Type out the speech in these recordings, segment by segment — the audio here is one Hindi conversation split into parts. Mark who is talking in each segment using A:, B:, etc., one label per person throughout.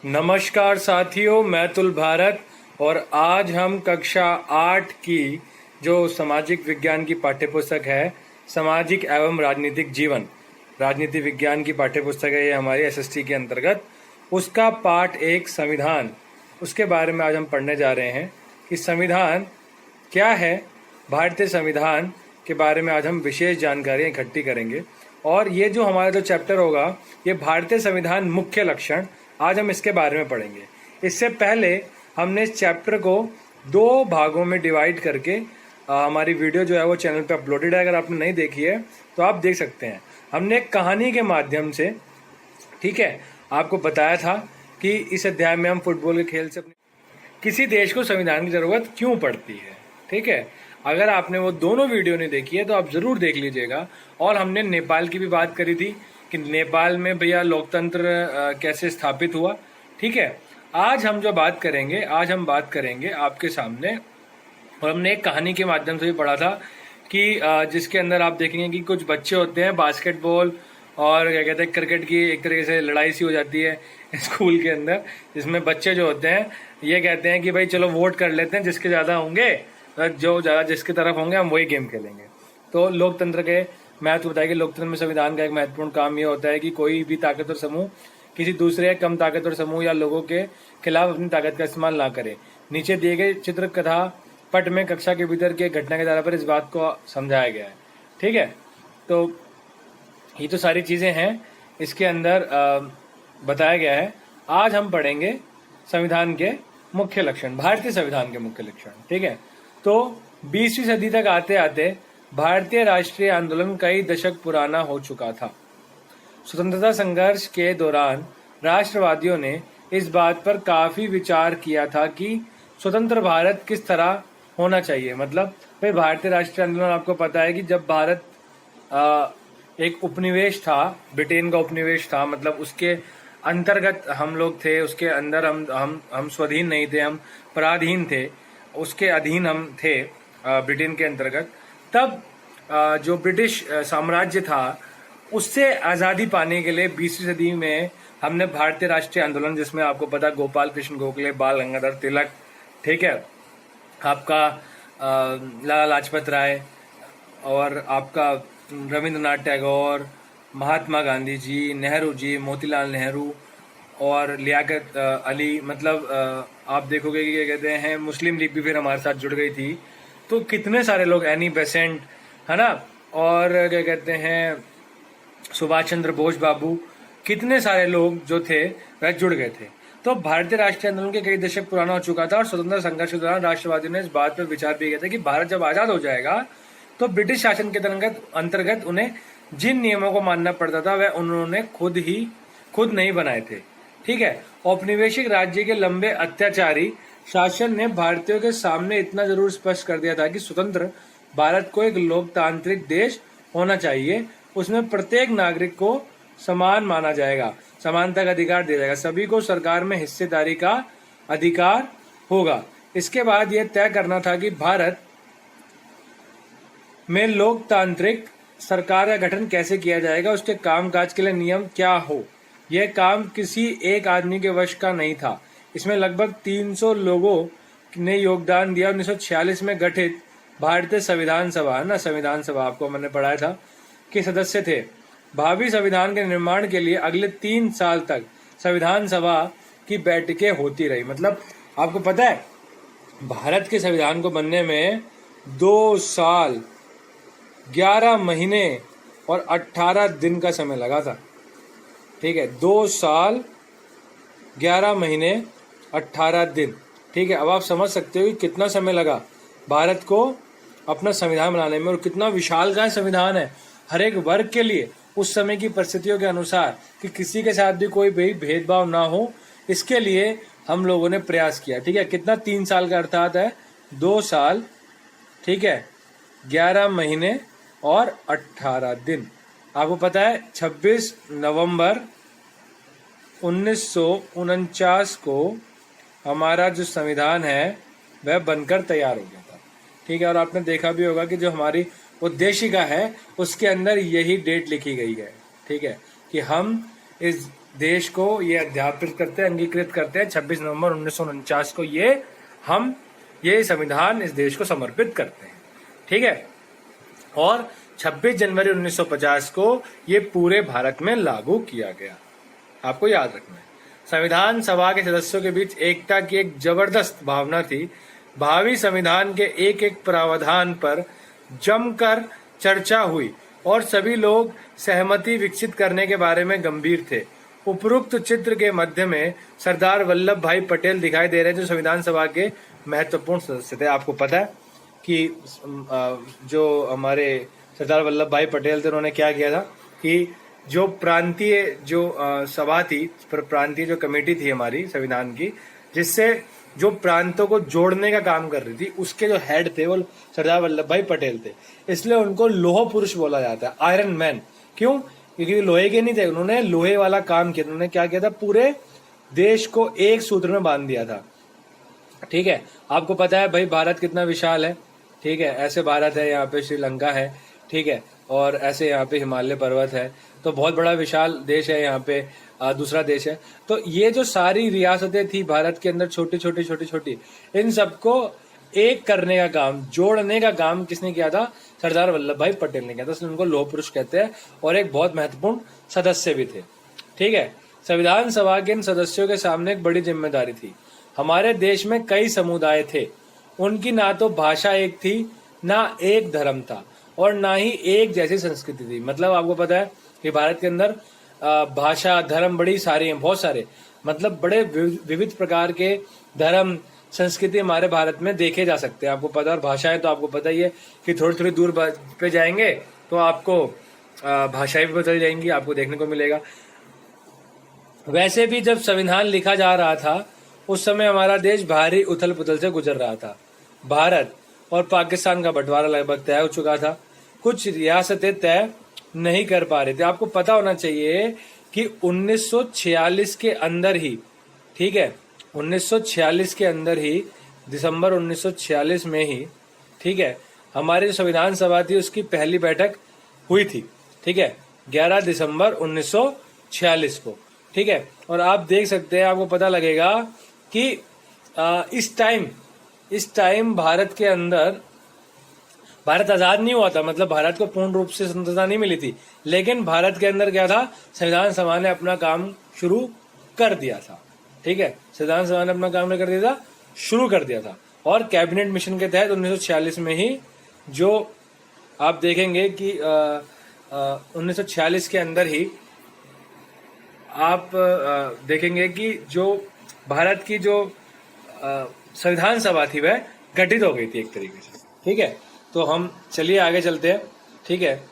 A: नमस्कार साथियों, मैं तुल भारत और आज हम कक्षा 8 की जो सामाजिक विज्ञान की पाठ्यपुस्तक है, सामाजिक एवं राजनीतिक जीवन, राजनीति विज्ञान की पाठ्यपुस्तक है। ये हमारी एसएसटी के अंतर्गत उसका पाठ 1 संविधान, उसके बारे में आज हम पढ़ने जा रहे हैं कि संविधान क्या है। भारतीय संविधान के बारे में आज हम विशेष जानकारियाँ इकट्ठी करेंगे और ये जो हमारा जो चैप्टर होगा ये भारतीय संविधान मुख्य लक्षण, आज हम इसके बारे में पढ़ेंगे। इससे पहले हमने इस चैप्टर को 2 भागों में डिवाइड करके हमारी वीडियो जो है वो चैनल पे अपलोडेड है। अगर आपने नहीं देखी है तो आप देख सकते हैं। हमने एक कहानी के माध्यम से, ठीक है, आपको बताया था कि इस अध्याय में हम फुटबॉल के खेल से किसी देश को संविधान की जरूरत क्यों पड़ती है। ठीक है, अगर आपने वो दोनों वीडियो नहीं देखी है तो आप जरूर देख लीजिएगा। और हमने नेपाल की भी बात करी थी कि नेपाल में भैया लोकतंत्र कैसे स्थापित हुआ। ठीक है, आज हम जो बात करेंगे, आज हम बात करेंगे आपके सामने, और हमने एक कहानी के माध्यम से भी पढ़ा था कि जिसके अंदर आप देखेंगे कि कुछ बच्चे होते हैं, बास्केटबॉल और क्या कहते हैं क्रिकेट की एक तरीके से लड़ाई सी हो जाती है स्कूल के अंदर, जिसमें बच्चे जो होते हैं ये कहते हैं कि भाई चलो वोट कर लेते हैं, जिसके ज़्यादा होंगे, जो ज़्यादा जिसकी तरफ होंगे हम वही गेम खेलेंगे। तो लोकतंत्र के महत्व बताया कि लोकतंत्र में संविधान का एक महत्वपूर्ण काम ये होता है कि कोई भी ताकतवर समूह किसी दूसरे कम ताकतवर समूह या लोगों के खिलाफ अपनी ताकत का इस्तेमाल ना करे। नीचे दिए गए चित्र कथा पट में कक्षा के भीतर के घटना के आधार पर इस बात को समझाया गया है। ठीक है, तो ये तो सारी चीजें हैं इसके अंदर बताया गया है। आज हम पढ़ेंगे संविधान के मुख्य लक्षण, भारतीय संविधान के मुख्य लक्षण। ठीक है, तो 20वीं सदी तक आते आते भारतीय राष्ट्रीय आंदोलन कई दशक पुराना हो चुका था। स्वतंत्रता संघर्ष के दौरान राष्ट्रवादियों ने इस बात पर काफी विचार किया था कि स्वतंत्र भारत किस तरह होना चाहिए। मतलब भाई भारतीय राष्ट्रीय आंदोलन, आपको पता है कि जब भारत एक उपनिवेश था, ब्रिटेन का उपनिवेश था, मतलब उसके अंतर्गत हम लोग थे, उसके अंदर हम स्वाधीन नहीं थे, हम पराधीन थे, उसके अधीन हम थे ब्रिटेन के अंतर्गत। तब जो ब्रिटिश साम्राज्य था उससे आज़ादी पाने के लिए 20वीं सदी में हमने भारतीय राष्ट्रीय आंदोलन, जिसमें आपको पता गोपाल कृष्ण गोखले, बाल गंगाधर तिलक, ठीक है, आपका लाला लाजपत राय और आपका रविंद्रनाथ टैगोर, महात्मा गांधी जी, नेहरू जी, मोतीलाल नेहरू और लियाकत अली, मतलब आप देखोगे कि क्या कहते हैं मुस्लिम लीग भी फिर हमारे साथ जुड़ गई थी। तो कितने सारे लोग, एनी बेसेंट, है ना, और क्या कहते हैं सुभाष चंद्र बोस बाबू, कितने सारे लोग जो थे वह जुड़ गए थे। तो भारतीय राष्ट्रीय आंदोलन के कई दशक पुराना हो चुका था और स्वतंत्रता संघर्ष के दौरान राष्ट्रवादियों ने इस बात पर विचार भी किया था कि भारत जब आजाद हो जाएगा तो ब्रिटिश शासन के अंतर्गत उन्हें जिन नियमों को मानना पड़ता था वह उन्होंने खुद नहीं बनाए थे। ठीक है, औपनिवेशिक राज्य के लंबे अत्याचारी शासन ने भारतीयों के सामने इतना जरूर स्पष्ट कर दिया था कि स्वतंत्र भारत को एक लोकतांत्रिक देश होना चाहिए, उसमें प्रत्येक नागरिक को समान माना जाएगा, समानता का अधिकार दिया जाएगा, सभी को सरकार में हिस्सेदारी का अधिकार होगा। इसके बाद यह तय करना था कि भारत में लोकतांत्रिक सरकार का गठन कैसे किया जाएगा, उसके कामकाज के लिए नियम क्या हो। यह काम किसी एक आदमी के वश का नहीं था। इसमें लगभग 300 लोगों ने योगदान दिया। 1946 में गठित भारतीय संविधान सभा, ना संविधान सभा आपको मैंने पढ़ाया था, के सदस्य थे। भावी संविधान के निर्माण के लिए अगले 3 साल तक संविधान सभा की बैठकें होती रही। मतलब आपको पता है भारत के संविधान को बनने में 2 साल 11 महीने और 18 दिन का समय लगा था। ठीक है, 2 साल 11 महीने 18 दिन। ठीक है, अब आप समझ सकते हो कि कितना समय लगा भारत को अपना संविधान बनाने में और कितना विशालकाय संविधान है हर एक वर्ग के लिए, उस समय की परिस्थितियों के अनुसार, कि किसी के साथ भी कोई भी भेदभाव ना हो, इसके लिए हम लोगों ने प्रयास किया। ठीक है, कितना 3 साल का अर्थात है 2 साल, ठीक है, 11 महीने और 18 दिन। आपको पता है 26 नवंबर 1949 को हमारा जो संविधान है वह बनकर तैयार हो गया था। ठीक है, और आपने देखा भी होगा कि जो हमारी उद्देशिका है उसके अंदर यही डेट लिखी गई है। ठीक है, कि हम इस देश को ये अध्यापित करते हैं, अंगीकृत करते हैं 26 नवंबर 1949 को ये संविधान इस देश को समर्पित करते हैं। ठीक है, और 26 जनवरी 1950 को ये पूरे भारत में लागू किया गया। आपको याद रखना है, संविधान सभा के सदस्यों के बीच एकता की एक जबरदस्त भावना थी। भावी संविधान के एक एक प्रावधान पर जमकर चर्चा हुई और सभी लोग सहमति विकसित करने के बारे में गंभीर थे। उपरोक्त चित्र के मध्य में सरदार वल्लभ भाई पटेल दिखाई दे रहे हैं, जो संविधान सभा के महत्वपूर्ण सदस्य थे। आपको पता है कि जो हमारे सरदार वल्लभ भाई पटेल थे, उन्होंने क्या किया था कि जो प्रांतीय सभा थी, प्रांतीय जो कमेटी थी हमारी संविधान की, जिससे जो प्रांतों को जोड़ने का काम कर रही थी, उसके जो हेड थे वो सरदार वल्लभ भाई पटेल थे। इसलिए उनको लोह पुरुष बोला जाता है, आयरन मैन। क्यों? क्योंकि लोहे के नहीं थे, उन्होंने लोहे वाला काम किया। उन्होंने क्या किया था, पूरे देश को एक सूत्र में बांध दिया था। ठीक है, आपको पता है भाई भारत कितना विशाल है। ठीक है, ऐसे भारत है, यहाँ पे श्रीलंका है, ठीक है, और ऐसे यहाँ पे हिमालय पर्वत है, तो बहुत बड़ा विशाल देश है। यहाँ पे दूसरा देश है। तो ये जो सारी रियासतें थी भारत के अंदर, छोटी छोटी, इन सबको एक करने का काम, जोड़ने का काम किसने किया था? सरदार वल्लभ भाई पटेल ने किया था। इसलिए उनको लौह पुरुष कहते हैं और एक बहुत महत्वपूर्ण सदस्य भी थे। ठीक है, संविधान सभा के इन सदस्यों के सामने एक बड़ी जिम्मेदारी थी। हमारे देश में कई समुदाय थे, उनकी ना तो भाषा एक थी, ना एक धर्म था, और ना ही एक जैसी संस्कृति थी। मतलब आपको पता है कि भारत के अंदर भाषा धर्म बड़ी सारी हैं, बहुत सारे, मतलब बड़े विविध प्रकार के धर्म संस्कृति हमारे भारत में देखे जा सकते हैं। आपको पता है, और भाषाएं तो आपको पता ही है कि थोड़ी थोड़ी दूर पे जाएंगे तो आपको भाषाएं भी बदल जाएंगी, आपको देखने को मिलेगा। वैसे भी जब संविधान लिखा जा रहा था, उस समय हमारा देश भारी उथल पुथल से गुजर रहा था। भारत और पाकिस्तान का बंटवारा लगभग तय हो चुका था। कुछ रियासतें तय नहीं कर पा रहे थे। आपको पता होना चाहिए कि 1946 के अंदर ही, ठीक है, 1946 के अंदर ही, दिसंबर 1946 में ही, ठीक है, हमारी जो संविधान सभा थी उसकी पहली बैठक हुई थी। ठीक है, 11 दिसंबर 1946 को। ठीक है, और आप देख सकते हैं, आपको पता लगेगा कि इस टाइम भारत के अंदर, भारत आजाद नहीं हुआ था, मतलब भारत को पूर्ण रूप से स्वतंत्रता नहीं मिली थी, लेकिन भारत के अंदर क्या था, संविधान सभा ने अपना काम शुरू कर दिया था। ठीक है, संविधान सभा ने अपना काम कर दिया था, शुरू कर दिया था। और कैबिनेट मिशन के तहत 1946 में ही, जो आप देखेंगे कि 1946 के अंदर ही आप देखेंगे कि जो भारत की जो संविधान सभा थी वह गठित हो गई थी एक तरीके से। ठीक है, तो हम चलिए आगे चलते हैं। ठीक है,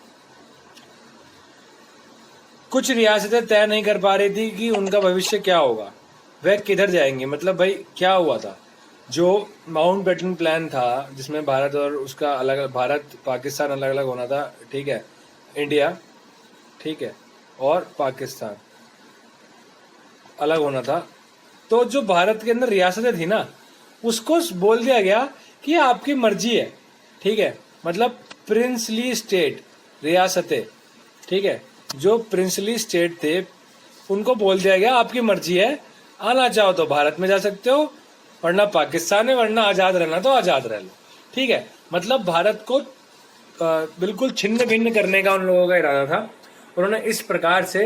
A: कुछ रियासतें तय नहीं कर पा रही थी कि उनका भविष्य क्या होगा, वह किधर जाएंगी। मतलब भाई क्या हुआ था, जो माउंटबेटन प्लान था, जिसमें भारत और उसका अलग, भारत पाकिस्तान अलग अलग होना था। ठीक है, इंडिया, ठीक है, और पाकिस्तान अलग होना था। तो जो भारत के अंदर रियासतें थी ना, उसको बोल दिया गया कि आपकी मर्जी है। ठीक है, मतलब प्रिंसली स्टेट, रियासतें, ठीक है, जो प्रिंसली स्टेट थे उनको बोल दिया गया आपकी मर्जी है, आना चाहो तो भारत में जा सकते हो, वरना पाकिस्तान है, वरना आजाद रहना तो आजाद रह लो। ठीक है, मतलब भारत को बिल्कुल छिन्न भिन्न करने का उन लोगों का इरादा था। उन्होंने इस प्रकार से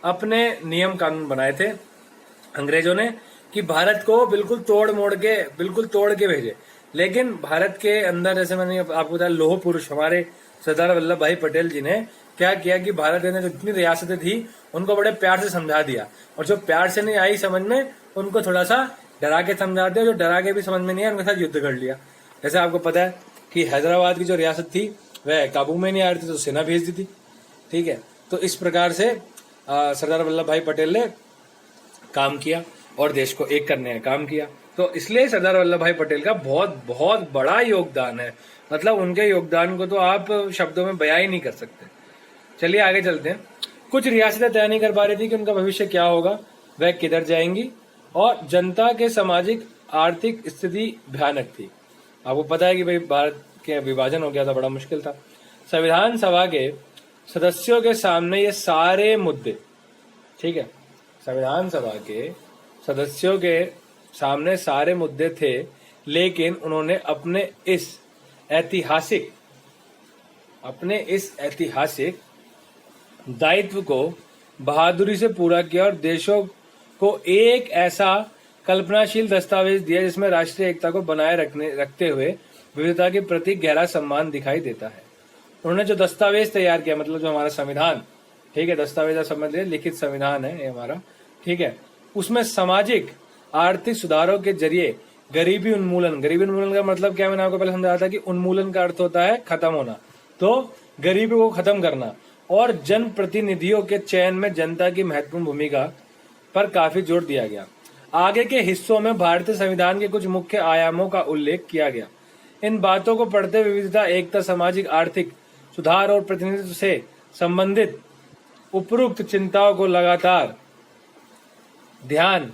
A: अपने नियम कानून बनाए थे अंग्रेजों ने कि भारत को बिल्कुल तोड़ के भेजे। लेकिन भारत के अंदर, जैसे मैंने आपको बताया, लौह पुरुष हमारे सरदार वल्लभ भाई पटेल जी ने क्या किया कि भारत के अंदर जितनी रियासतें थी उनको बड़े प्यार से समझा दिया, और जो प्यार से नहीं आई समझ में उनको थोड़ा सा डरा के समझा दिया, जो डरा के भी समझ में नहीं आया उनके साथ युद्ध कर लिया। जैसे आपको पता है कि हैदराबाद की जो रियासत थी वह काबू में नहीं आ रही थी, तो सेना भेज दी थी। ठीक है, तो इस प्रकार से सरदार वल्लभ भाई पटेल ने काम किया और देश को एक करने का काम किया। तो इसलिए सरदार वल्लभ भाई पटेल का बहुत बहुत बड़ा योगदान है। मतलब उनके योगदान को तो आप शब्दों में बयां ही नहीं कर सकते। चलिए आगे चलते हैं। कुछ रियासतें तय नहीं कर पा रही थी कि उनका भविष्य क्या होगा, वह किधर जाएंगी, और जनता के सामाजिक आर्थिक स्थिति भयानक थी। आपको पता है कि भाई भारत के विभाजन हो गया था, बड़ा मुश्किल था। संविधान सभा के सदस्यों के सामने ये सारे मुद्दे, ठीक है, संविधान सभा के सदस्यों के सामने सारे मुद्दे थे, लेकिन उन्होंने अपने इस ऐतिहासिक दायित्व को बहादुरी से पूरा किया और देशों को एक ऐसा कल्पनाशील दस्तावेज दिया जिसमें राष्ट्रीय एकता को बनाए रखते हुए विविधता के प्रति गहरा सम्मान दिखाई देता है। उन्होंने जो दस्तावेज तैयार किया, मतलब जो हमारा संविधान, ठीक है, दस्तावेज समझ लिया, लिखित संविधान है ये हमारा, ठीक है, उसमें सामाजिक आर्थिक सुधारों के जरिए गरीबी उन्मूलन का मतलब क्या, मैंने आपको पहले समझाया था कि उन्मूलन का अर्थ होता है खत्म होना, तो गरीबी को खत्म करना और जन प्रतिनिधियों के चयन में जनता की महत्वपूर्ण भूमिका पर काफी जोर दिया गया। आगे के हिस्सों में भारतीय संविधान के कुछ मुख्य आयामों का उल्लेख किया गया। इन बातों को पढ़ते विविधता, एकता, सामाजिक आर्थिक सुधार और प्रतिनिधित्व से संबंधित उपरोक्त चिंताओं को लगातार ध्यान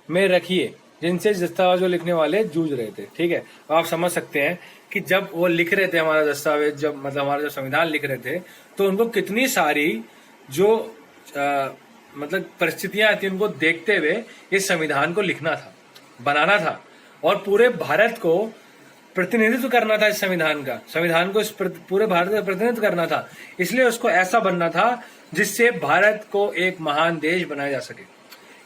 A: में रखिए, जिनसे दस्तावेज लिखने वाले जूझ रहे थे। ठीक है, आप समझ सकते हैं कि जब वो लिख रहे थे हमारा दस्तावेज, जब मतलब हमारा जो संविधान लिख रहे थे, तो उनको कितनी सारी जो मतलब परिस्थितियां थी, उनको देखते हुए इस संविधान को लिखना था, बनाना था और पूरे भारत को प्रतिनिधित्व करना था। इस संविधान को इस पूरे भारत का प्रतिनिधित्व करना था, इसलिए उसको ऐसा बनना था जिससे भारत को एक महान देश बनाया जा सके।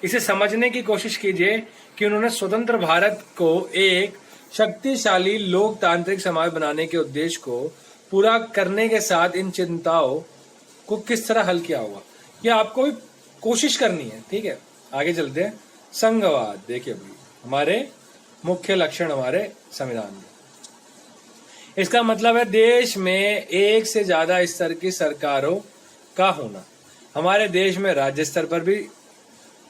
A: इसे समझने की कोशिश कीजिए कि उन्होंने स्वतंत्र भारत को एक शक्तिशाली लोकतांत्रिक समाज बनाने के उद्देश्य को पूरा करने के साथ इन चिंताओं को किस तरह हल किया होगा, ये आपको भी कोशिश करनी है। ठीक है, आगे चलते हैं। संघवाद, देखिए भाई हमारे मुख्य लक्षण हमारे संविधान में, इसका मतलब है देश में एक से ज्यादा स्तर की सरकारों का होना। हमारे देश में राज्य स्तर पर भी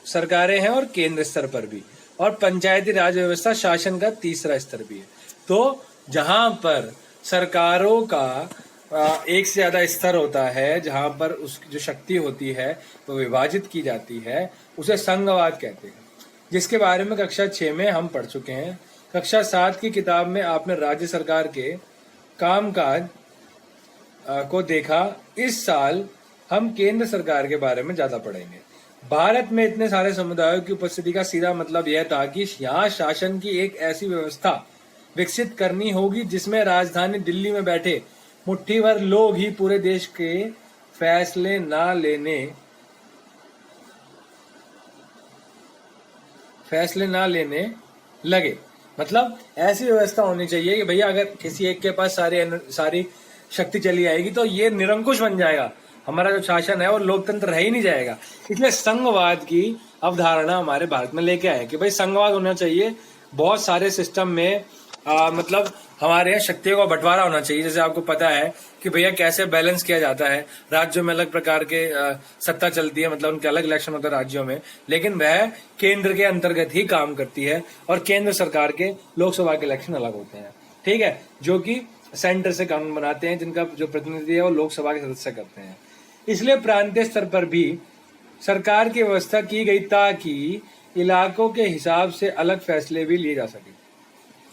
A: सरकारें हैं और केंद्र स्तर पर भी, और पंचायती राज व्यवस्था शासन का तीसरा स्तर भी है। तो जहां पर सरकारों का एक से ज्यादा स्तर होता है, जहां पर उसकी जो शक्ति होती है वो विभाजित की जाती है, उसे संघवाद कहते हैं, जिसके बारे में कक्षा 6 में हम पढ़ चुके हैं। कक्षा 7 की किताब में आपने राज्य सरकार के कामकाज को देखा। इस साल हम केंद्र सरकार के बारे में ज्यादा पढ़ेंगे। भारत में इतने सारे समुदायों की उपस्थिति का सीधा मतलब यह था कि यहाँ शासन की एक ऐसी व्यवस्था विकसित करनी होगी जिसमें राजधानी दिल्ली में बैठे मुट्ठी भर लोग ही पूरे देश के फैसले ना लेने लगे। मतलब ऐसी व्यवस्था होनी चाहिए कि भैया अगर किसी एक के पास सारी शक्ति चली आएगी तो ये निरंकुश बन जाएगा, हमारा जो शासन है वो लोकतंत्र रह ही नहीं जाएगा। इसलिए संघवाद की अवधारणा हमारे भारत में लेके आए कि भाई संघवाद होना चाहिए। बहुत सारे सिस्टम में मतलब हमारे यहाँ शक्तियों का बंटवारा होना चाहिए। जैसे आपको पता है कि भैया कैसे बैलेंस किया जाता है, राज्यों में अलग प्रकार के सत्ता चलती है, मतलब उनके अलग इलेक्शन होते हैं राज्यों में, लेकिन वह केंद्र के अंतर्गत ही काम करती है और केंद्र सरकार के लोकसभा के इलेक्शन अलग होते हैं। ठीक है, जो कि सेंटर से कानून बनाते हैं, जिनका जो प्रतिनिधि है वो लोकसभा के सदस्य करते हैं। इसलिए प्रांतीय स्तर पर भी सरकार की व्यवस्था की गई ताकि इलाकों के हिसाब से अलग फैसले भी लिए जा सके।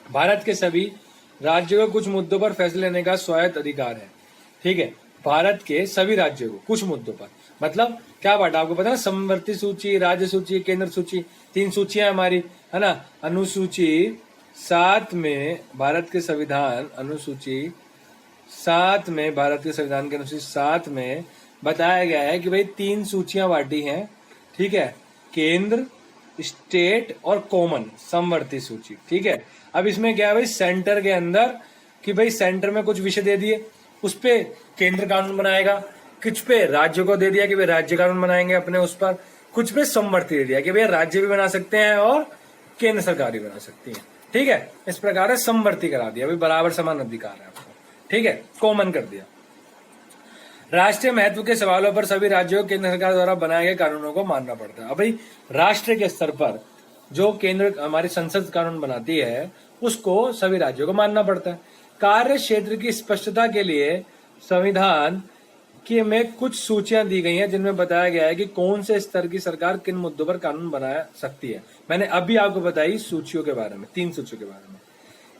A: भारत के सभी राज्यों को कुछ मुद्दों पर फैसले लेने का स्वायत्त अधिकार है। ठीक है, भारत के सभी राज्यों को कुछ मुद्दों पर, मतलब क्या बात आपको पता है, समवर्ती सूची, राज्य सूची, केंद्र सूची, 3 सूचियां हमारी, है ना। अनुसूची 7 में भारत के संविधान, अनुसूची 7 में भारत के संविधान के अनुसूची 7 में बताया गया है कि भाई 3 सूचियां बांटी हैं। ठीक है, केंद्र, स्टेट और कॉमन, समवर्ती सूची। ठीक है, अब इसमें क्या है भाई, सेंटर के अंदर कि भाई सेंटर में कुछ विषय दे दिए, उस पे केंद्र कानून बनाएगा, कुछ पे राज्यों को दे दिया कि भाई राज्य कानून बनाएंगे अपने उस पर, कुछ पे समवर्ती दे दिया कि भाई राज्य भी बना सकते हैं और केंद्र सरकार भी बना सकती है। ठीक है, इस प्रकार से समवर्ती करा दिया, भाई बराबर समान अधिकार है आपको। ठीक है, कॉमन कर दिया। राष्ट्रीय महत्व के सवालों पर सभी राज्यों को केंद्र सरकार द्वारा बनाए गए कानूनों को मानना पड़ता है। अब भाई राष्ट्र के स्तर पर जो केंद्र हमारी संसद कानून बनाती है उसको सभी राज्यों को मानना पड़ता है। कार्य क्षेत्र की स्पष्टता के लिए संविधान के में कुछ सूचियां दी गई हैं जिनमें बताया गया है कि कौन से स्तर की सरकार किन मुद्दों पर कानून बना सकती है। मैंने अभी आपको बताई सूचियों के बारे में, 3 सूचियों के बारे में।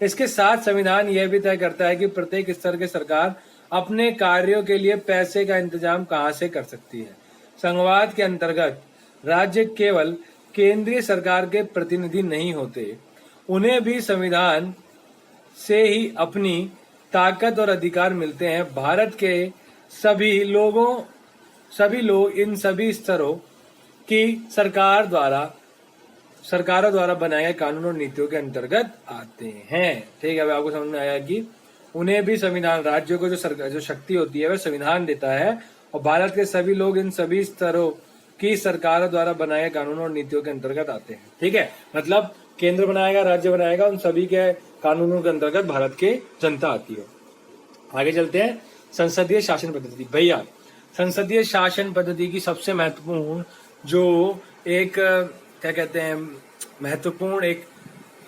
A: इसके साथ संविधान यह भी तय करता है कि प्रत्येक स्तर की सरकार अपने कार्यों के लिए पैसे का इंतजाम कहां से कर सकती है। संघवाद के अंतर्गत राज्य केवल केंद्रीय सरकार के प्रतिनिधि नहीं होते, उन्हें भी संविधान से ही अपनी ताकत और अधिकार मिलते हैं। भारत के सभी लोग इन सभी स्तरों की सरकारों द्वारा बनाए गए कानून और नीतियों के अंतर्गत आते हैं। ठीक है, अब आपको समझ में आया कि उन्हें भी संविधान, राज्यों को जो शक्ति होती है वह संविधान देता है, और भारत के सभी लोग इन सभी स्तरों की सरकारों द्वारा बनाए गए कानूनों और नीतियों के अंतर्गत आते हैं। ठीक है, मतलब केंद्र बनाएगा, राज्य बनाएगा, उन सभी के कानूनों के अंतर्गत भारत के जनता आती है। आगे चलते हैं, संसदीय शासन पद्धति। भैया, संसदीय शासन पद्धति की सबसे महत्वपूर्ण जो एक क्या कहते हैं, महत्वपूर्ण एक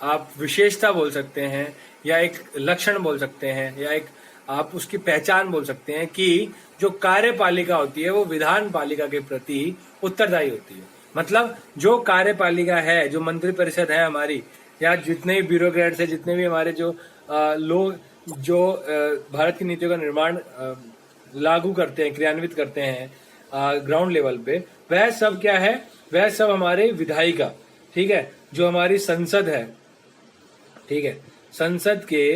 A: आप विशेषता बोल सकते हैं, या एक लक्षण बोल सकते हैं, या एक आप उसकी पहचान बोल सकते हैं कि जो कार्यपालिका होती है वो विधान पालिका के प्रति उत्तरदायी होती है। मतलब जो कार्यपालिका है, जो मंत्री परिषद है हमारी, या जितने भी ब्यूरोक्रेट्स है, जितने भी हमारे जो लोग जो भारत की नीतियों का निर्माण लागू करते हैं, क्रियान्वित करते हैं ग्राउंड लेवल पे, वह सब क्या है, वह सब हमारे विधायिका, ठीक है, जो हमारी संसद है, ठीक है, संसद के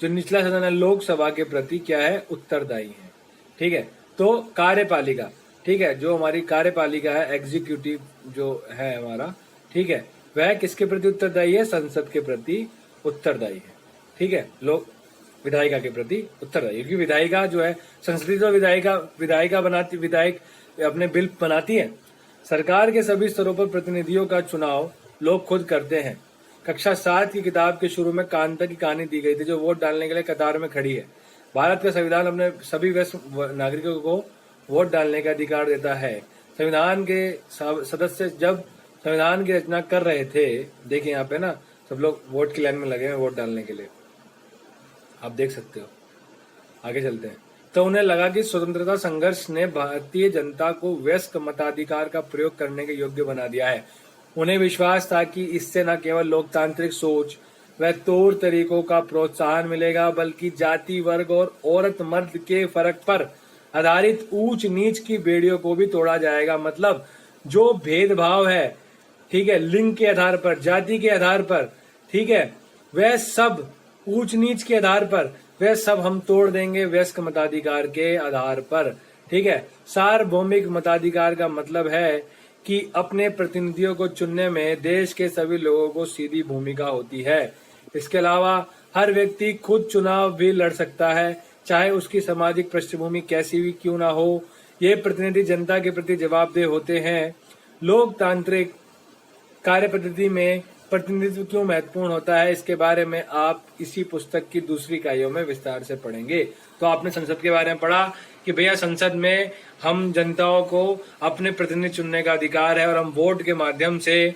A: जो निचला सदन है लोकसभा के प्रति क्या है, उत्तरदायी है। ठीक है, तो कार्यपालिका, ठीक है, जो हमारी कार्यपालिका है, एग्जीक्यूटिव जो है हमारा, ठीक है, वह किसके प्रति उत्तरदायी है, संसद के प्रति उत्तरदायी है। ठीक है, लोग विधायिका के प्रति उत्तरदायी, क्योंकि विधायिका जो है, संसदीय तो विधायक अपने बिल बनाती है। सरकार के सभी स्तरों पर प्रतिनिधियों का चुनाव लोग खुद करते हैं। कक्षा 7 की किताब के शुरू में कांता की कहानी दी गई थी, जो वोट डालने के लिए कतार में खड़ी है। भारत का संविधान अपने सभी वयस्क नागरिकों को वोट डालने का अधिकार देता है। संविधान के सदस्य जब संविधान की रचना कर रहे थे, देखिए यहाँ पे ना सब लोग वोट की लाइन में लगे हैं वोट डालने के लिए, आप देख सकते हो। आगे चलते हैं, तो उन्हें लगा कि स्वतंत्रता संघर्ष ने भारतीय जनता को वयस्क मताधिकार का प्रयोग करने के योग्य बना दिया है। उन्हें विश्वास था कि इससे न केवल लोकतांत्रिक सोच व तौर तरीकों का प्रोत्साहन मिलेगा, बल्कि जाति, वर्ग और औरत मर्द के फर्क पर आधारित ऊंच नीच की बेड़ियों को भी तोड़ा जाएगा। मतलब जो भेदभाव है, ठीक है, लिंग के आधार पर, जाति के आधार पर, ठीक है, वह सब ऊंच नीच के आधार पर, वह सब हम तोड़ देंगे वयस्क मताधिकार के आधार पर। ठीक है, सार्वभौमिक मताधिकार का मतलब है कि अपने प्रतिनिधियों को चुनने में देश के सभी लोगों को सीधी भूमिका होती है। इसके अलावा हर व्यक्ति खुद चुनाव भी लड़ सकता है, चाहे उसकी सामाजिक पृष्ठभूमि कैसी भी क्यों ना हो। ये प्रतिनिधि जनता के प्रति जवाबदेह होते हैं। लोकतांत्रिक कार्य पद्धति में प्रतिनिधित्व क्यों महत्वपूर्ण होता है, इसके बारे में आप इसी पुस्तक की दूसरी इकाइयों में विस्तार से पढ़ेंगे। तो आपने संसद के बारे में पढ़ा कि भैया संसद में हम जनताओं को अपने प्रतिनिधि चुनने का अधिकार है, और हम वोट के माध्यम से,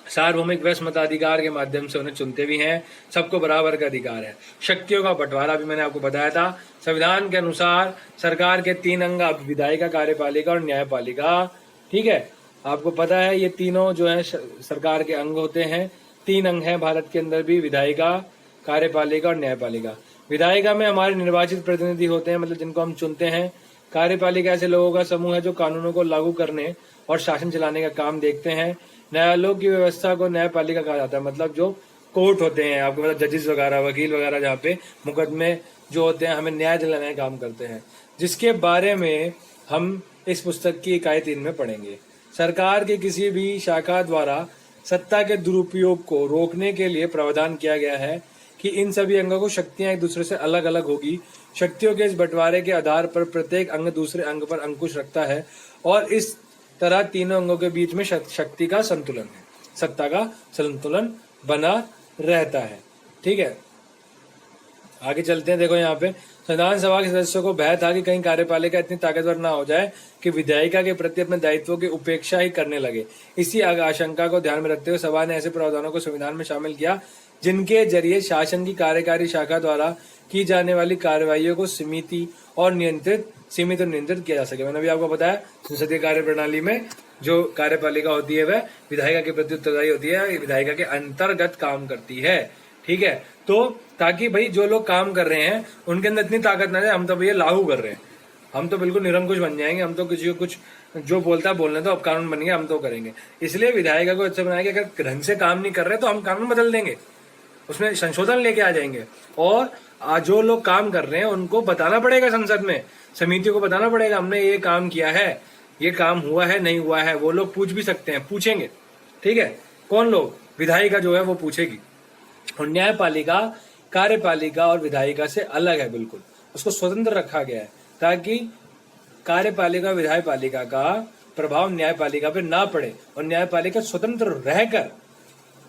A: सार्वभौमिक वयस्क मताधिकार के माध्यम से उन्हें चुनते भी हैं। सबको बराबर का अधिकार है। शक्तियों का बंटवारा भी मैंने आपको बताया था। संविधान के अनुसार सरकार के 3 अंग, विधायिका, कार्यपालिका और न्यायपालिका। ठीक है, आपको पता है ये तीनों जो है सरकार के अंग होते हैं। 3 अंग हैं भारत के अंदर भी, विधायिका, कार्यपालिका और न्यायपालिका। विधायिका में हमारे निर्वाचित प्रतिनिधि होते हैं, मतलब जिनको हम चुनते हैं। कार्यपालिका ऐसे लोगों का समूह है जो कानूनों को लागू करने और शासन चलाने का काम देखते हैं। न्यायालयों की व्यवस्था को न्यायपालिका कहा जाता है, मतलब जो कोर्ट होते हैं, आपको पता, जजेस वगैरह, वकील वगैरह, जहाँ पे मुकदमे जो होते हैं हमें न्याय दिलाने का काम करते हैं, जिसके बारे में हम इस पुस्तक की इकाई 3 में पढ़ेंगे। सरकार की किसी भी शाखा द्वारा सत्ता के दुरुपयोग को रोकने के लिए प्रावधान किया गया है कि इन सभी अंगों को शक्तियां एक दूसरे से अलग अलग होगी। शक्तियों के इस बंटवारे के आधार पर प्रत्येक अंग दूसरे अंग पर अंकुश रखता है, और इस तरह तीनों अंगों के बीच में शक्ति का संतुलन है, सत्ता का संतुलन बना रहता है। ठीक है, आगे चलते हैं। देखो यहाँ पे संविधान सभा के सदस्यों को भय था कि कहीं कार्यपालिका इतनी ताकतवर ना हो जाए कि विधायिका के प्रति अपने दायित्वों की उपेक्षा ही करने लगे। इसी आशंका को ध्यान में रखते हुए सभा ने ऐसे प्रावधानों को संविधान में शामिल किया जिनके जरिए शासन की कार्यकारी शाखा द्वारा की जाने वाली कार्रवाइयों को सीमित और नियंत्रित किया जा सके। मैंने भी आपको बताया संसदीय कार्य प्रणाली में जो कार्यपालिका होती है वह विधायिका के प्रति उत्तरदायी होती है, विधायिका के अंतर्गत काम करती है। ठीक है, तो ताकि भाई जो लोग काम कर रहे हैं उनके अंदर इतनी ताकत ना जाए, हम तो भैया लागू कर रहे हैं, हम तो बिल्कुल निरंकुश बन जाएंगे, हम तो किसी को कुछ जो बोलता है बोलने दो, अब कानून बन गया हम तो करेंगे। इसलिए विधायिका को अच्छा बनाया कि अगर ढंग से काम नहीं कर रहे तो हम कानून बदल देंगे, उसमें संशोधन लेके आ जाएंगे। और जो लोग काम कर रहे हैं उनको बताना पड़ेगा, संसद में समितियों को बताना पड़ेगा हमने ये काम किया है, ये काम हुआ है नहीं हुआ है। वो लोग पूछ भी सकते हैं, पूछेंगे, ठीक है। कौन लोग? विधायिका जो है वो पूछेगी। और न्यायपालिका कार्यपालिका और विधायिका से अलग है, बिल्कुल उसको स्वतंत्र रखा गया है ताकि कार्यपालिका विधायपालिका का प्रभाव न्यायपालिका पे ना पड़े और न्यायपालिका स्वतंत्र रहकर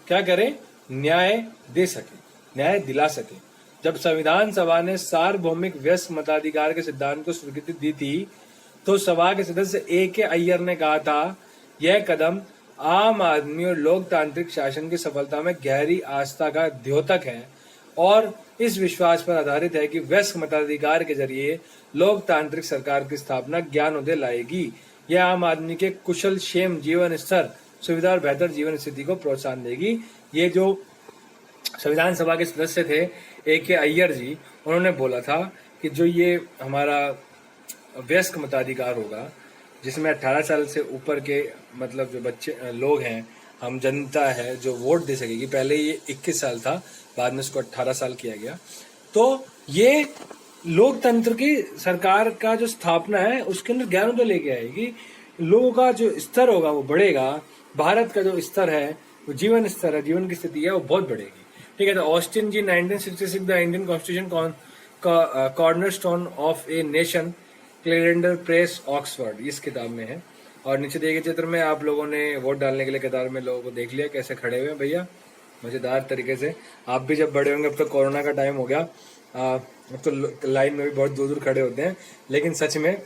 A: क्या करे, न्याय दे सके, न्याय दिला सके। जब संविधान सभा ने सार्वभौमिक वयस्क मताधिकार के सिद्धांत को स्वीकृति दी थी तो सभा के सदस्य A.K. अय्यर ने कहा था, यह कदम आम आदमी और लोकतांत्रिक शासन की सफलता में गहरी आस्था का द्योतक है और इस विश्वास पर आधारित है कि वयस्क मताधिकार के जरिए लोकतांत्रिक सरकार की स्थापना ज्ञानोदय लाएगी। यह आम आदमी के कुशल क्षेम, जीवन स्तर, सुविधा और बेहतर जीवन स्थिति को प्रोत्साहन देगी। ये जो संविधान सभा के सदस्य थे A.K. अय्यर जी, उन्होंने बोला था कि जो ये हमारा वयस्क मताधिकार होगा जिसमें 18 साल से ऊपर के मतलब जो बच्चे लोग हैं, हम जनता है जो वोट दे सकेगी। पहले ये 21 साल था, बाद में इसको 18 साल किया गया। तो ये लोकतंत्र की सरकार का जो स्थापना है उसके अंदर ज्ञान तो लेके आएगी, लोगों का जो स्तर होगा वो बढ़ेगा, भारत का जो स्तर है वो जीवन स्तर है, जीवन की स्थिति है वो बहुत बढ़ेगी, ठीक है। तो Austin ji 1966 the Indian constitution cornerstone of a nation, Clarendon press Oxford, इस किताब में है। और नीचे दिए गए चित्र में आप लोगों ने वोट डालने के लिए कतार में लोगों को देख लिया कैसे खड़े हुए हैं भैया, मजेदार तरीके से। आप भी जब बड़े होंगे, अब तो कोरोना का टाइम हो गया, अब तो लाइन में भी बहुत दूर दूर खड़े होते हैं, लेकिन सच में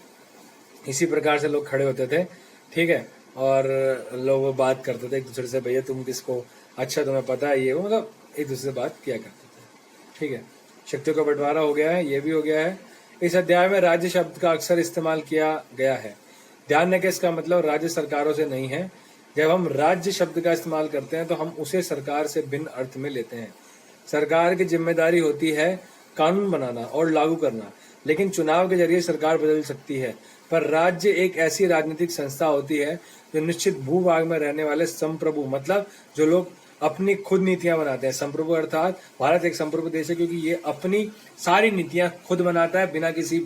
A: इसी प्रकार से लोग खड़े होते थे, ठीक है। और लोग बात करते थे एक दूसरे से, भैया तुम किसको, अच्छा तुम्हें पता है ये वो, मतलब एक दूसरे से बात किया करते थे, ठीक है। शक्तियों का बंटवारा हो गया है, ये भी हो गया है। इस अध्याय में राज्य शब्द का अक्सर इस्तेमाल किया गया है। ध्यान रखें इसका मतलब राज्य सरकारों से नहीं है। जब हम राज्य शब्द का इस्तेमाल करते हैं तो हम उसे सरकार से भिन्न अर्थ में लेते हैं। सरकार की जिम्मेदारी होती है कानून बनाना और लागू करना, लेकिन चुनाव के जरिए सरकार बदल सकती है। पर राज्य एक ऐसी राजनीतिक संस्था होती है जो निश्चित भूभाग में रहने वाले संप्रभु, मतलब जो लोग अपनी खुद नीतियां बनाते हैं। संप्रभु अर्थात भारत एक संप्रभु देश है क्योंकि ये अपनी सारी नीतियां खुद बनाता है बिना किसी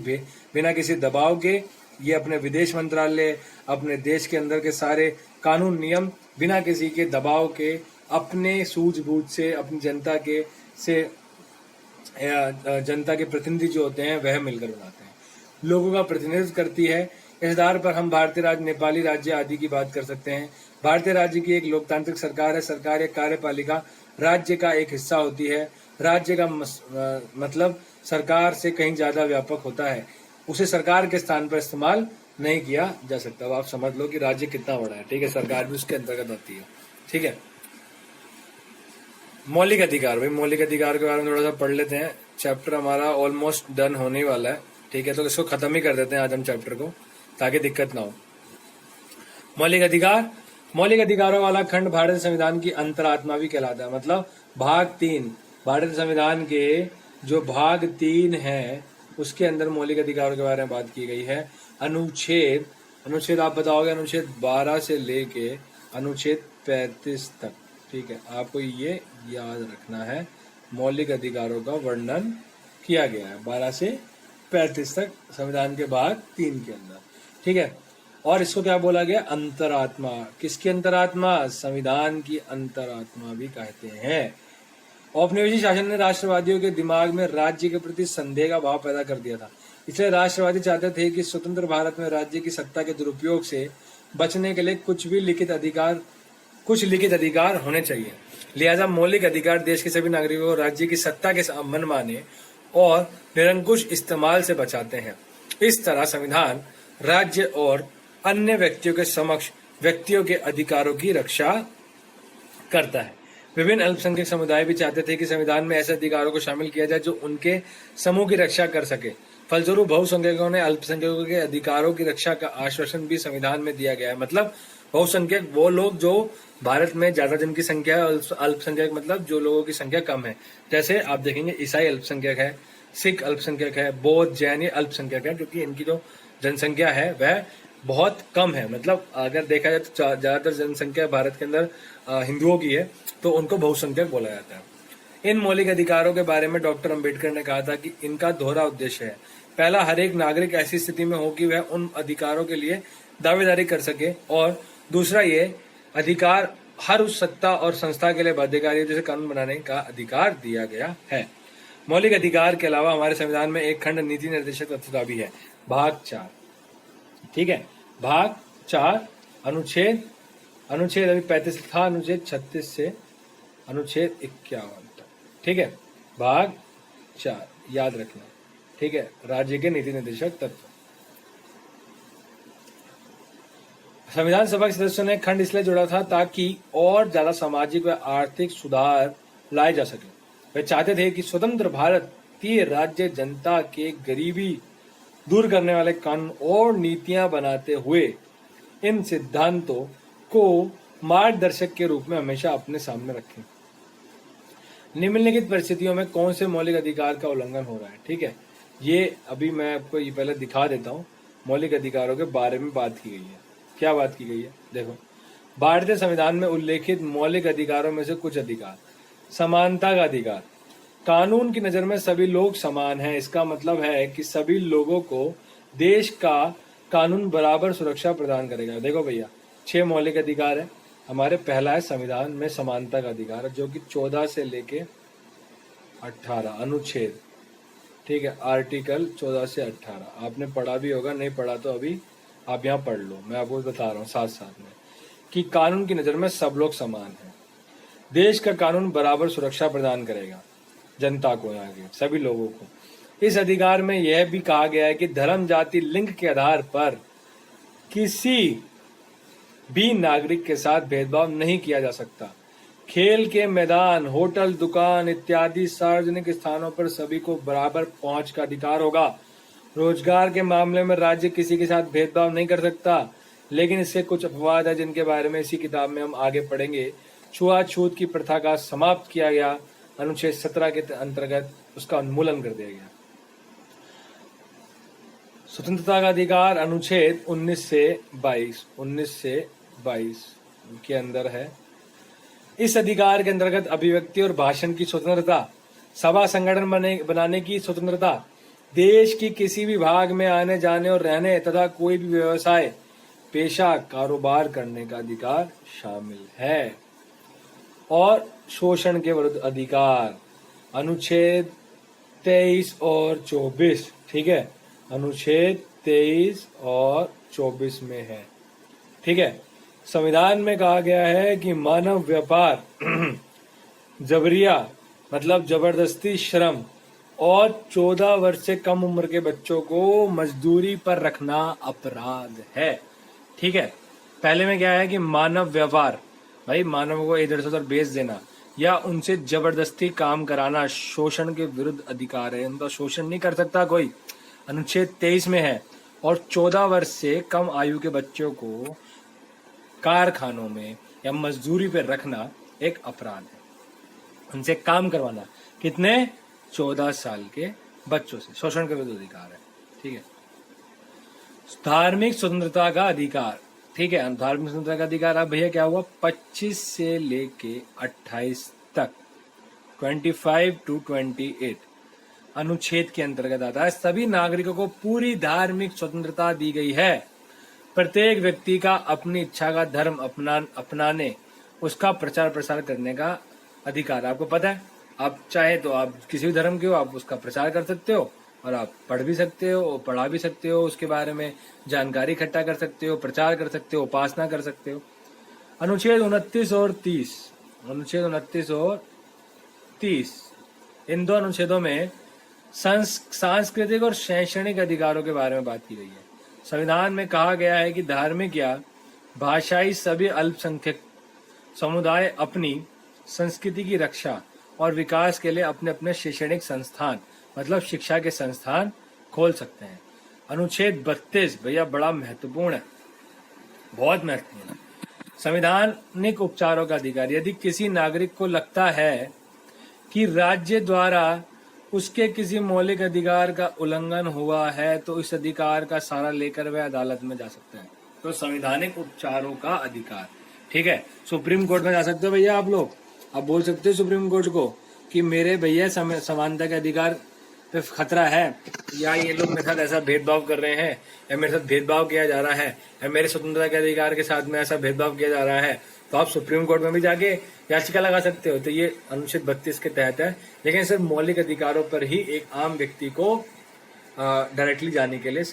A: दबाव के। ये अपने विदेश मंत्रालय, अपने देश के अंदर के सारे कानून नियम बिना किसी के दबाव के, अपने सूझबूझ से, अपनी जनता के प्रतिनिधि जो होते हैं वह मिलकर बनाते हैं, लोगों का प्रतिनिधित्व करती है। इस आधार पर हम भारतीय राज्य, नेपाली राज्य आदि की बात कर सकते हैं। भारतीय राज्य की एक लोकतांत्रिक सरकार है। सरकार या कार्यपालिका राज्य का एक हिस्सा होती है। राज्य का मतलब सरकार से कहीं ज्यादा व्यापक होता है, उसे सरकार के स्थान पर इस्तेमाल नहीं किया जा सकता। अब आप समझ लो कि राज्य कितना बड़ा है, ठीक है। सरकार भी उसके अंतर्गत आती है, ठीक है। मौलिक अधिकार, भाई मौलिक अधिकार के बारे में थोड़ा सा पढ़ लेते हैं। चैप्टर हमारा ऑलमोस्ट डन होने वाला है, ठीक है। तो इसको खत्म ही कर देते हैं आज हम चैप्टर को, ताकि दिक्कत ना हो। मौलिक अधिकार, मौलिक अधिकारों वाला खंड भारतीय संविधान की अंतरात्मा भी कहलाता है। मतलब भाग 3 भारतीय संविधान के जो भाग 3 है उसके अंदर मौलिक अधिकारों के बारे में बात की गई है। अनुच्छेद आप बताओगे, अनुच्छेद 12 से लेके अनुच्छेद 35 तक, ठीक है। आपको ये याद रखना है, मौलिक अधिकारों का वर्णन किया गया है 12 से 35 तक संविधान के भाग 3 के अंदर, ठीक है। और इसको क्या बोला गया? अंतरात्मा। किसकी अंतरात्मा? संविधान की अंतरात्मा भी कहते हैं। औपनिवेशिक शासन ने राष्ट्रवादियों के दिमाग में राज्य के प्रति संदेह का भाव पैदा कर दिया था। इसलिए राष्ट्रवादी चाहते थे कि स्वतंत्र भारत में राज्य की सत्ता के दुरुपयोग से बचने के लिए कुछ लिखित अधिकार होने चाहिए। लिहाजा मौलिक अधिकार देश के सभी नागरिकों को राज्य की सत्ता के मनमाने और निरंकुश इस्तेमाल से बचाते हैं। इस तरह संविधान राज्य और अन्य व्यक्तियों के समक्ष व्यक्तियों के अधिकारों की रक्षा करता है। विभिन्न अल्पसंख्यक समुदाय भी चाहते थे कि संविधान में ऐसे अधिकारों को शामिल किया जाए जो उनके समूह की रक्षा कर सके। फलस्वरूप बहुसंख्यकों ने अल्पसंख्यकों के अधिकारों की रक्षा का आश्वासन भी संविधान में दिया गया है। मतलब बहुसंख्यक वो लोग जो भारत में ज्यादा जन की संख्या है, अल्पसंख्यक मतलब जो लोगों की संख्या कम है। जैसे आप देखेंगे ईसाई अल्पसंख्यक है, सिख अल्पसंख्यक है, बौद्ध जैन ये अल्पसंख्यक है, क्योंकि इनकी जो जनसंख्या है वह बहुत कम है। मतलब अगर देखा जाए तो ज्यादातर जनसंख्या भारत के अंदर हिंदुओं की है, तो उनको बहुसंख्यक बोला जाता है। इन मौलिक अधिकारों के बारे में डॉक्टर अंबेडकर ने कहा था कि इनका दोहरा उद्देश्य है। पहला, हर एक नागरिक ऐसी स्थिति में हो कि वह उन अधिकारों के लिए दावेदारी कर सके, और दूसरा ये अधिकार हर उस सत्ता और संस्था के लिए बाध्यकारी है जिसे कानून बनाने का अधिकार दिया गया है। मौलिक अधिकार के अलावा हमारे संविधान में एक खंड नीति निर्देशक तत्वता भी है, भाग 4। ठीक है, भाग 4 अनुच्छेद अभी 35 था, अनुच्छेद 36 से अनुच्छेद 51 तक। ठीक है, भाग 4 याद रखना। ठीक है, राज्य के नीति निर्देशक तत्व। संविधान सभा के सदस्यों ने खंड इसलिए जोड़ा था ताकि और ज्यादा सामाजिक व आर्थिक सुधार लाए जा सके। वे चाहते थे कि स्वतंत्र भारतीय राज्य जनता के गरीबी दूर करने वाले कानून और नीतियां बनाते हुए इन सिद्धांतों को मार्गदर्शक के रूप में हमेशा अपने सामने रखें। निम्नलिखित परिस्थितियों में कौन से मौलिक अधिकार का उल्लंघन हो रहा है? ठीक है, ये अभी मैं आपको ये पहले दिखा देता हूँ। मौलिक अधिकारों के बारे में बात की गई है। क्या बात की गई है? देखो, भारतीय संविधान में उल्लेखित मौलिक अधिकारों में से कुछ अधिकार: समानता का अधिकार। कानून की नजर में सभी लोग समान हैं। इसका मतलब है कि सभी लोगों को देश का कानून बराबर सुरक्षा प्रदान करेगा। देखो भैया, 6 मौलिक अधिकार है हमारे। पहला है संविधान में समानता का अधिकार, जो कि 14 से लेके 18 अनुच्छेद। ठीक है, आर्टिकल 14 से 18 आपने पढ़ा भी होगा, नहीं पढ़ा तो अभी आप यहाँ पढ़ लो। मैं आपको बता रहा हूँ साथ साथ में कि कानून की नजर में सब लोग समान हैं। देश का कानून बराबर सुरक्षा प्रदान करेगा जनता को, यहाँ के सभी लोगों को। इस अधिकार में यह भी कहा गया है कि धर्म, जाति, लिंग के आधार पर किसी भी नागरिक के साथ भेदभाव नहीं किया जा सकता। खेल के मैदान, होटल, दुकान इत्यादि सार्वजनिक स्थानों पर सभी को बराबर पहुंच का अधिकार होगा। रोजगार के मामले में राज्य किसी के साथ भेदभाव नहीं कर सकता, लेकिन इससे कुछ अपवाद है जिनके बारे में इसी किताब में हम आगे पढ़ेंगे। छुआछूत की प्रथा का समाप्त किया गया। अनुच्छेद 17 के अंतर्गत उसका उन्मूलन कर दिया गया। स्वतंत्रता का अधिकार अनुच्छेद 19 से 22 के अंदर है। इस अधिकार के अंतर्गत अभिव्यक्ति और भाषण की स्वतंत्रता, सभा संगठन बनाने की स्वतंत्रता, देश की किसी भी भाग में आने जाने और रहने तथा कोई भी व्यवसाय, पेशा, कारोबार करने का अधिकार शामिल है। और शोषण के विरुद्ध अधिकार अनुच्छेद 23 और 24। ठीक है, अनुच्छेद 23 और 24 में है। ठीक है, संविधान में कहा गया है कि मानव व्यापार, जबरिया मतलब जबरदस्ती श्रम और 14 वर्ष से कम उम्र के बच्चों को मजदूरी पर रखना अपराध है। ठीक है, पहले में क्या है कि मानव व्यापार, भाई मानव को इधर से उधर बेच देना या उनसे जबरदस्ती काम कराना शोषण के विरुद्ध अधिकार है। उनका शोषण नहीं कर सकता कोई, अनुच्छेद 23 में है। और 14 वर्ष से कम आयु के बच्चों को कारखानों में या मजदूरी पर रखना एक अपराध है, उनसे काम करवाना। कितने? 14 साल के बच्चों से। शोषण के विरुद्ध अधिकार है। ठीक है, धार्मिक स्वतंत्रता का अधिकार। ठीक है, धार्मिक स्वतंत्रता का अधिकार अब भैया क्या हुआ? 25 से लेके 28 तक, 25 to 28 अनुच्छेद के अंतर्गत आता है। सभी नागरिकों को पूरी धार्मिक स्वतंत्रता दी गई है। प्रत्येक व्यक्ति का अपनी इच्छा का धर्म अपनाने, उसका प्रचार प्रसार करने का अधिकार। आपको पता है, आप चाहे तो आप किसी भी धर्म के हो, आप उसका प्रचार कर सकते हो और आप पढ़ भी सकते हो, पढ़ा भी सकते हो, उसके बारे में जानकारी इकट्ठा कर सकते हो, प्रचार कर सकते हो, उपासना कर सकते हो। अनुच्छेद 29 और 30, अनुच्छेद 29 और 30 इन दो अनुच्छेदों में सांस्कृतिक और शैक्षणिक अधिकारों के बारे में बात की गई है। संविधान में कहा गया है कि धार्मिक या भाषाई सभी अल्पसंख्यक समुदाय अपनी संस्कृति की रक्षा और विकास के लिए अपने अपने शैक्षणिक संस्थान मतलब शिक्षा के संस्थान खोल सकते हैं। अनुच्छेद 32 भैया बड़ा महत्वपूर्ण है, बहुत महत्वपूर्ण है। संवैधानिक उपचारों का अधिकार। यदि किसी नागरिक को लगता है कि राज्य द्वारा उसके किसी मौलिक अधिकार का उल्लंघन हुआ है तो इस अधिकार का सहारा लेकर वह अदालत में जा सकते हैं। तो संवैधानिक उपचारों का अधिकार, ठीक है। सुप्रीम कोर्ट में जा सकते हो भैया आप लोग। आप बोल सकते हो सुप्रीम कोर्ट को कि मेरे भैया समानता के अधिकार पे खतरा है, या ये लोग मेरे साथ ऐसा भेदभाव कर रहे हैं, या मेरे साथ भेदभाव किया जा रहा है, या मेरे स्वतंत्रता के अधिकार के साथ में ऐसा भेदभाव किया जा रहा है, तो आप सुप्रीम कोर्ट में भी जाके याचिका लगा सकते हो। तो ये अनुच्छेद 32 के तहत है, लेकिन सिर्फ मौलिक अधिकारों पर ही एक आम व्यक्ति को डायरेक्टली जाने के लिए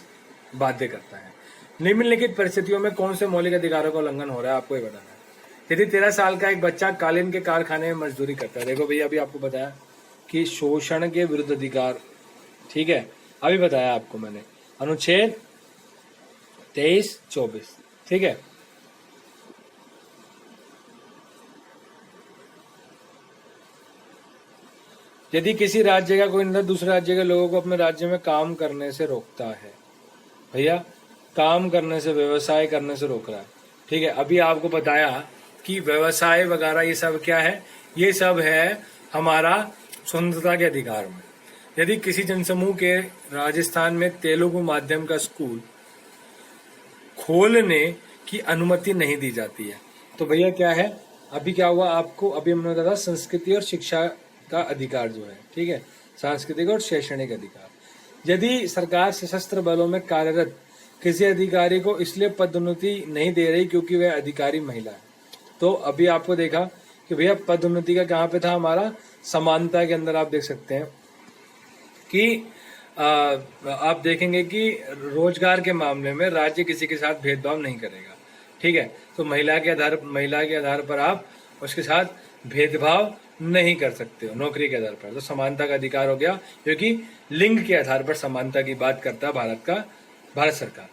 A: बाध्य करता है। निम्नलिखित परिस्थितियों में कौन से मौलिक अधिकारों का उल्लंघन हो रहा है आपको ये बताना है। यदि 13 साल का एक बच्चा कालीन के कारखाने में मजदूरी करता है, देखो भैया अभी आपको बताया कि शोषण के विरुद्ध अधिकार, ठीक है, अभी बताया आपको मैंने, अनुच्छेद 23-24, ठीक है। यदि किसी राज्य का कोई निधन दूसरे राज्य के लोगों को अपने राज्य में काम करने से रोकता है, भैया काम करने से, व्यवसाय करने से रोक रहा है, ठीक है। अभी आपको बताया कि व्यवसाय वगैरह ये सब क्या है, ये सब है हमारा स्वतंत्रता के अधिकार में। यदि किसी जनसमूह के राजस्थान में तेलुगु माध्यम का स्कूल खोलने की अनुमति नहीं दी जाती है, तो भैया क्या है, अभी क्या हुआ आपको, अभी हमने बताया था संस्कृति और शिक्षा का अधिकार जो है, ठीक है, सांस्कृतिक और शैक्षणिक अधिकार। यदि सरकार सशस्त्र बलों में कार्यरत किसी अधिकारी को इसलिए पदोन्नति नहीं दे रही क्योंकि वह अधिकारी महिला है, तो अभी आपको देखा कि भैया पदोन्नति का कहाँ पे था हमारा, समानता के अंदर। आप देख सकते हैं कि आप देखेंगे कि रोजगार के मामले में राज्य किसी के साथ भेदभाव नहीं करेगा, ठीक है। तो महिला के आधार पर आप उसके साथ भेदभाव नहीं कर सकते हो नौकरी के आधार पर। तो समानता का अधिकार हो गया, क्योंकि लिंग के आधार पर समानता की बात करता है भारत सरकार।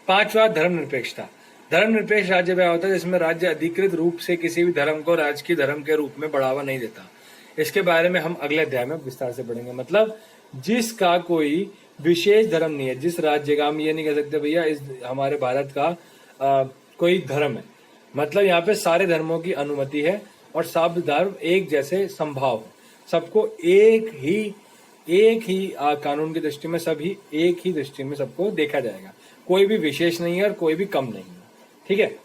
A: 5वां धर्मनिरपेक्षता। धर्मनिरपेक्ष राज्य वह होता है जिसमें राज्य अधिकृत रूप से किसी भी धर्म को राजकीय धर्म के रूप में बढ़ावा नहीं देता। इसके बारे में हम अगले अध्याय में विस्तार से पढ़ेंगे। मतलब जिसका कोई विशेष धर्म नहीं है, जिस राज्य का, हम ये नहीं कह सकते भैया इस हमारे भारत का कोई धर्म है, मतलब यहाँ पे सारे धर्मों की अनुमति है और सब धर्म एक जैसे संभाव है, सबको एक ही कानून की दृष्टि में, सभी एक ही दृष्टि में सबको देखा जाएगा, कोई भी विशेष नहीं है और कोई भी कम नहीं है, ठीक है।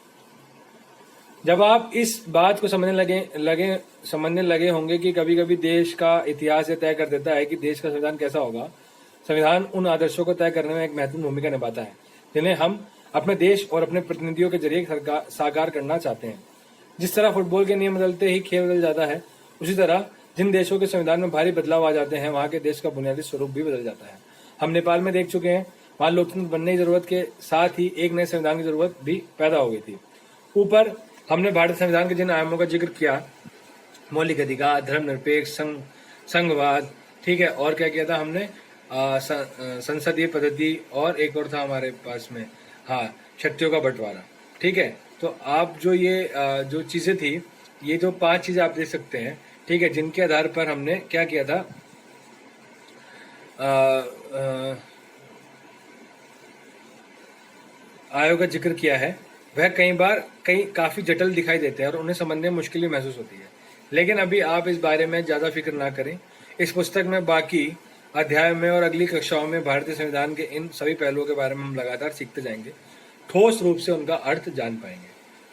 A: जब आप इस बात को समझने लगे होंगे कि कभी कभी देश का इतिहास ये तय कर देता है कि देश का संविधान कैसा होगा। संविधान उन आदर्शों को तय करने में एक महत्वपूर्ण भूमिका निभाता है जिन्हें हम अपने देश और अपने प्रतिनिधियों के जरिए साकार करना चाहते हैं। जिस तरह फुटबॉल के नियम बदलते ही खेल बदल जाता है, उसी तरह जिन देशों के संविधान में भारी बदलाव आ जाते हैं, वहां के देश का बुनियादी स्वरूप भी बदल जाता है। हम नेपाल में देख चुके हैं, वहां लोकतंत्र बनने की जरूरत के साथ ही एक नए संविधान की जरूरत भी पैदा हो गई थी। ऊपर हमने भारतीय संविधान के जिन आयामों का जिक्र किया, मौलिक अधिकार, धर्मनिरपेक्ष, संघवाद, ठीक है, और क्या किया था हमने, संसदीय पद्धति, और एक और था हमारे पास में, हाँ, शक्तियों का बंटवारा, ठीक है। तो आप जो ये जो चीजें थी, ये जो 5 चीजें आप देख सकते हैं, ठीक है, जिनके आधार पर हमने क्या किया था, आयोग का जिक्र किया है, वह कई काफी जटिल दिखाई देते हैं और उन्हें समझने में मुश्किल महसूस होती है। लेकिन अभी आप इस बारे में ज्यादा फिक्र ना करें। इस पुस्तक में बाकी अध्याय में और अगली कक्षाओं में भारतीय संविधान के इन सभी पहलुओं के बारे में हम लगातार सीखते जाएंगे, ठोस रूप से उनका अर्थ जान पाएंगे,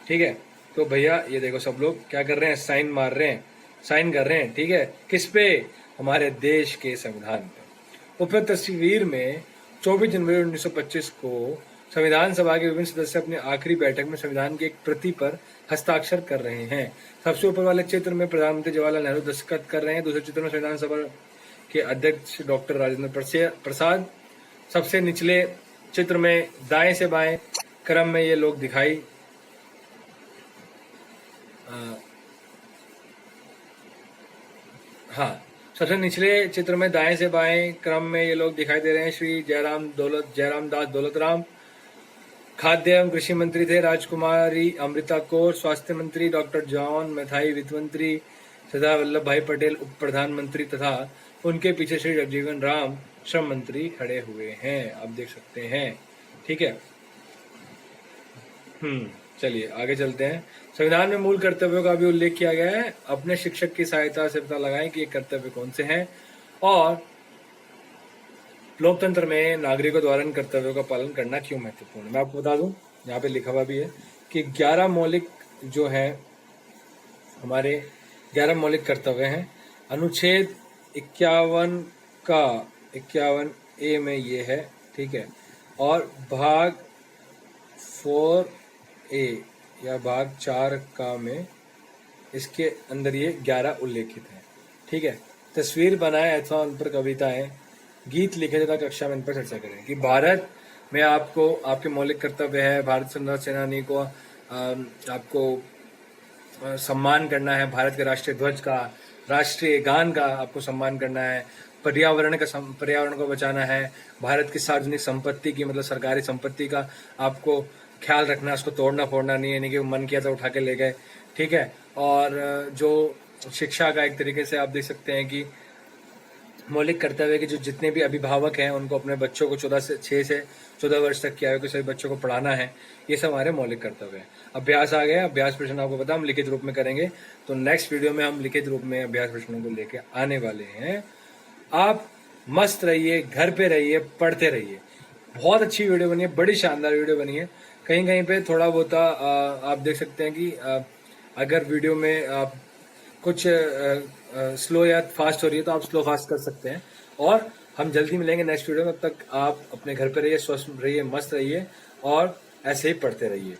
A: ठीक है। तो भैया ये देखो सब लोग क्या कर रहे हैं, साइन मार रहे हैं, साइन कर रहे हैं, ठीक है, किस पे, हमारे देश के संविधान पे। उपरोक्त तस्वीर में 24 जनवरी 1925 को संविधान सभा के विभिन्न सदस्य अपनी आखिरी बैठक में संविधान की एक प्रति पर हस्ताक्षर कर रहे हैं। सबसे ऊपर वाले चित्र में प्रधानमंत्री जवाहरलाल नेहरू दस्तखत कर रहे हैं। दूसरे चित्र में संविधान सभा के अध्यक्ष डॉक्टर राजेंद्र प्रसाद। सबसे निचले चित्र में दाएं से बाएं क्रम में ये लोग दिखाई हाँ, सबसे निचले चित्र में दाएं से बाएं क्रम में ये लोग दिखाई दे रहे हैं। श्री जयराम दास दौलतराम खाद्य एवं कृषि मंत्री थे। राजकुमारी अमृता कौर स्वास्थ्य मंत्री, डॉक्टर जॉन मैथाई वित्त मंत्री, सरदार वल्लभ भाई पटेल उप प्रधानमंत्री तथा उनके पीछे श्री जगजीवन राम श्रम मंत्री खड़े हुए हैं, आप देख सकते हैं, ठीक है। चलिए आगे चलते हैं। संविधान में मूल कर्तव्यों का भी उल्लेख किया गया है। अपने शिक्षक की सहायता से पता लगाएं कि ये कर्तव्य कौन से हैं और लोकतंत्र में नागरिकों द्वारा इन कर्तव्यों का पालन करना क्यों महत्वपूर्ण है। मैं आपको बता दूं, यहाँ पे लिखा हुआ भी है कि 11 मौलिक जो है हमारे 11 मौलिक कर्तव्य हैं। अनुच्छेद 51 का 51A में ये है, ठीक है। और भाग 4A या भाग 4 का में इसके अंदर ये 11 उल्लेखित है, ठीक है। तस्वीर बनाए अथवा उन पर कविताएं, गीत लिखे तथा कक्षा में इन पर चर्चा करें। कि भारत में आपको आपके मौलिक कर्तव्य है, भारत स्वतंत्रता सेनानी को आपको सम्मान करना है, भारत के राष्ट्रीय ध्वज का, राष्ट्रीय गान का आपको सम्मान करना है, पर्यावरण को बचाना है, भारत की सार्वजनिक संपत्ति की मतलब सरकारी संपत्ति का आपको ख्याल रखना है, उसको तोड़ना फोड़ना नहीं है, नहीं कि मन किया तो उठा के ले गए, ठीक है। और जो शिक्षा का एक तरीके से आप देख सकते हैं कि मौलिक कर्तव्य के जो जितने भी अभिभावक हैं उनको अपने बच्चों को 6 से 14 वर्ष तक की आयु के सभी बच्चों को पढ़ाना है, ये सब हमारे मौलिक कर्तव्य हैं। अभ्यास आ गया, अभ्यास प्रश्न आपको पता हम लिखित रूप में करेंगे, तो नेक्स्ट वीडियो में हम लिखित रूप में अभ्यास प्रश्नों को लेके आने वाले हैं। आप मस्त रहिए, घर पे रहिए, पढ़ते रहिए। बहुत अच्छी वीडियो बनी है, बड़ी शानदार वीडियो बनी है। कहीं कहीं पे थोड़ा बहुत आप देख सकते हैं कि अगर वीडियो में आप कुछ स्लो या फास्ट हो रही है तो आप स्लो फास्ट कर सकते हैं। और हम जल्दी मिलेंगे नेक्स्ट वीडियो में। तब तक आप अपने घर पे रहिए, स्वस्थ रहिए, मस्त रहिए और ऐसे ही पढ़ते रहिए।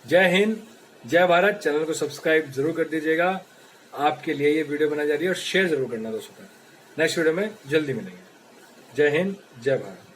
A: जय हिंद, जय भारत। चैनल को सब्सक्राइब जरूर कर दीजिएगा, आपके लिए ये वीडियो बनाई जा रही है, और शेयर जरूर करना दोस्तों तक। नेक्स्ट वीडियो में जल्दी मिलेंगे। जय हिंद, जय भारत।